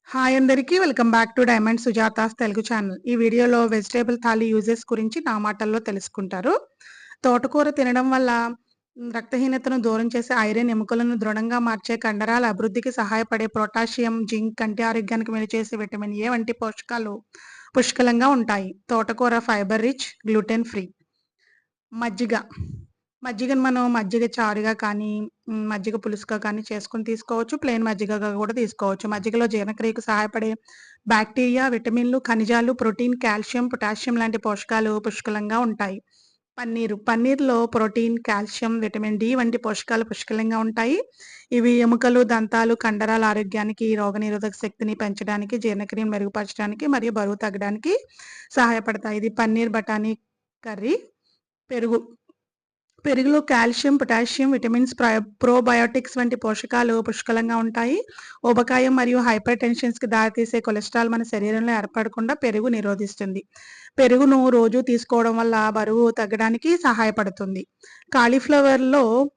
Hi అందరికీ welcome back to diamond Sujata's Telugu channel. ఈ వీడియోలో వెజిటేబుల్ థాలీ యూజెస్ గురించి నా మాటల్లో తెలుసుకుంటారు. తోటకూర తినడం వల్ల రక్తహీనతను దూరం చేసే ఐరన్, ఎముకలను దృఢంగా మార్చే కండరాల అభివృద్ధికి సహాయపడే పొటాషియం, జింక్, కంటి ఆరోగ్యానికి మేలు చేసే విటమిన్ ఏ వంటి పోషకాలు పుష్కలంగా ఉంటాయి. తోటకూర ఫైబర్ రిచ్, గ్లూటెన్ ఫ్రీ. మజ్జిగ మజ్జిగను మనం మజ్జిగ చారుగా కానీ, మజ్జిగ పులుసుగా కానీ చేసుకొని తీసుకోవచ్చు. ప్లెయిన్ మజ్జిగగా కూడా తీసుకోవచ్చు. మజ్జిగలో జీర్ణక్రియకు సహాయపడే బాక్టీరియా, విటమిన్లు, ఖనిజాలు, ప్రోటీన్, కాల్షియం, పొటాషియం లాంటి పోషకాలు పుష్కలంగా ఉంటాయి. పన్నీర్‌లో ప్రోటీన్, కాల్షియం, విటమిన్ డి వంటి పోషకాలు పుష్కలంగా ఉంటాయి. ఇవి ఎముకలు, దంతాలు, కండరాల ఆరోగ్యానికి, రోగనిరోధక శక్తిని పెంచడానికి, జీర్ణక్రియను మెరుగుపరచడానికి మరియు బరువు తగ్గడానికి సహాయపడతాయి. ఇది పన్నీర్ బఠానీ కర్రీ. పెరుగు పెరుగులో కాల్షియం, పొటాషియం, విటమిన్స్, ప్రోబయోటిక్స్ వంటి పోషకాలు పుష్కలంగా ఉంటాయి. ఊబకాయం మరియు హైపర్ టెన్షన్స్‌కి దారితీసే కొలెస్ట్రాల్ మన శరీరంలో ఏర్పడకుండా పెరుగు నిరోధిస్తుంది. పెరుగును రోజు తీసుకోవడం వల్ల బరువు తగ్గడానికి సహాయపడుతుంది. కాలీఫ్లవర్‌లో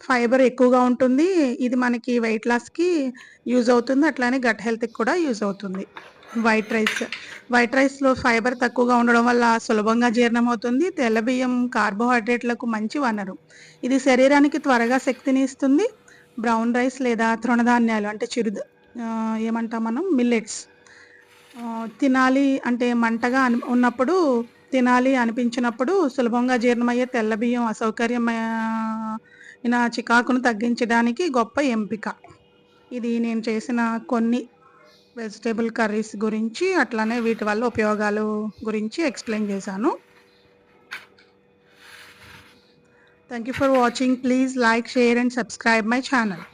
ఫైబర్ ఎక్కువగా ఉంటుంది. ఇది మనకి వెయిట్ లాస్‌కి యూజ్ అవుతుంది. అట్లానే గట్ హెల్త్‌కి కూడా యూజ్ అవుతుంది. వైట్ రైస్‌లో ఫైబర్ తక్కువగా ఉండడం వల్ల సులభంగా జీర్ణమవుతుంది. తెల్ల బియ్యం కార్బోహైడ్రేట్‌లకు మంచి వనరు. ఇది శరీరానికి త్వరగా శక్తిని ఇస్తుంది. బ్రౌన్ రైస్ లేదా తృణధాన్యాలు అంటే ఏమంటాం మనం మిల్లెట్స్ తినాలి అంటే మంటగా ఉన్నప్పుడు తినాలి అనిపించినప్పుడు సులభంగా జీర్ణమయ్యే తెల్ల బియ్యం అసౌకర్యమైన చికాకును తగ్గించడానికి గొప్ప ఎంపిక. ఇది నేను చేసిన కొన్ని వెజిటేబుల్ కర్రీస్ గురించి, అట్లానే వీటి వల్ల ఉపయోగాలు గురించి ఎక్స్‌ప్లెయిన్ చేశాను. Thank you for watching. Please like, share and subscribe my channel.